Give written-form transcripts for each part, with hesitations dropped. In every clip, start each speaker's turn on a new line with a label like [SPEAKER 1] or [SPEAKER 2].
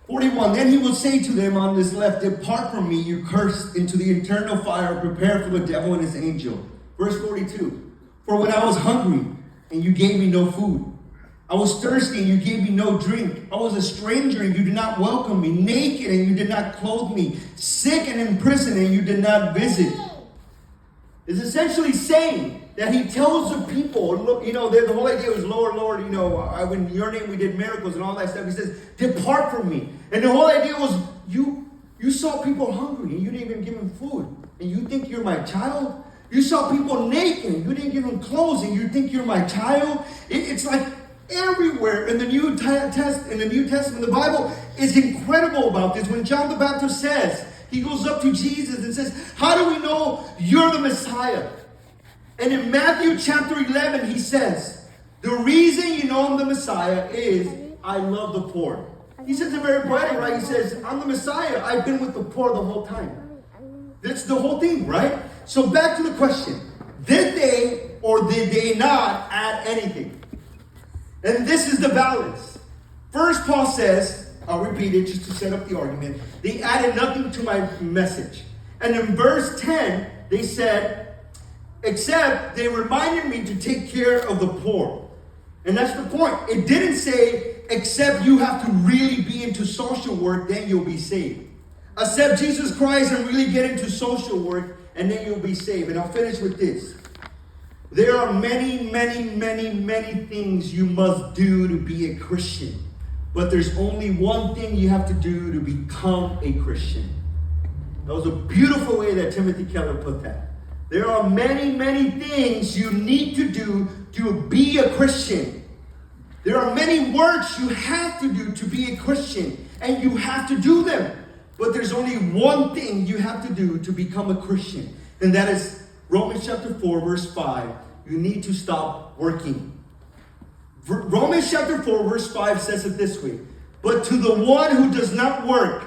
[SPEAKER 1] 41, then he will say to them on this left, depart from me, you cursed, into the eternal fire prepared for the devil and his angel. Verse 42, for when I was hungry and you gave me no food, I was thirsty and you gave me no drink. I was a stranger and you did not welcome me, naked and you did not clothe me, sick and in prison and you did not visit. It's essentially saying that he tells the people, look, the whole idea was, Lord, in your name we did miracles and all that stuff. He says, depart from me. And the whole idea was, you saw people hungry and you didn't even give them food. And you think you're my child? You saw people naked and you didn't give them clothes and you think you're my child? It's like everywhere in the New Testament, the Bible is incredible about this. When John the Baptist says, he goes up to Jesus and says, how do we know you're the Messiah? And in Matthew chapter 11, he says, the reason you know I'm the Messiah is I love the poor. He says it very poetic, right? He says, I'm the Messiah. I've been with the poor the whole time. That's the whole thing, right? So back to the question. Did they or did they not add anything? And this is the balance. First, Paul says, I'll repeat it just to set up the argument. They added nothing to my message. And in verse 10, they said, except they reminded me to take care of the poor. And that's the point. It didn't say, except you have to really be into social work, then you'll be saved. Accept Jesus Christ and really get into social work, and then you'll be saved. And I'll finish with this. There are many, many, many, many things you must do to be a Christian. But there's only one thing you have to do to become a Christian. That was a beautiful way that Timothy Keller put that. There are many, many things you need to do to be a Christian. There are many works you have to do to be a Christian, and you have to do them. But there's only one thing you have to do to become a Christian, and that is Romans chapter 4, verse 5. You need to stop working. Romans chapter 4, verse 5 says it this way. But to the one who does not work,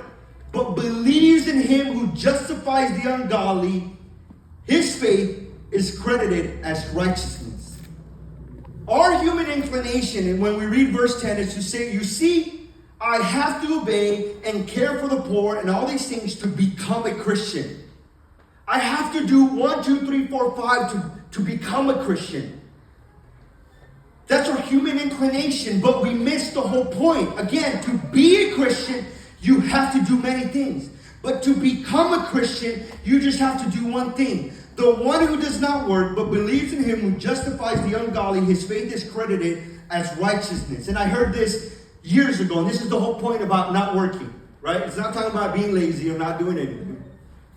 [SPEAKER 1] but believes in him who justifies the ungodly, his faith is credited as righteousness. Our human inclination, and when we read verse 10, is to say, you see, I have to obey and care for the poor and all these things to become a Christian. I have to do 1, 2, 3, 4, 5 to become a Christian. That's our human inclination, but we miss the whole point. Again, to be a Christian, you have to do many things. But to become a Christian, you just have to do one thing. The one who does not work, but believes in him who justifies the ungodly, his faith is credited as righteousness. And I heard this years ago, and this is the whole point about not working, right? It's not talking about being lazy or not doing anything.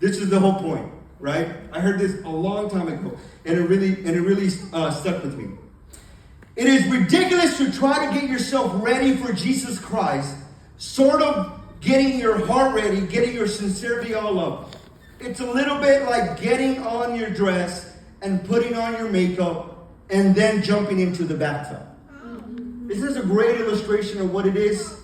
[SPEAKER 1] This is the whole point, right? I heard this a long time ago, and it really stuck with me. It is ridiculous to try to get yourself ready for Jesus Christ, sort of getting your heart ready, getting your sincerity all up. It's a little bit like getting on your dress and putting on your makeup and then jumping into the bathtub. This is a great illustration of what it is.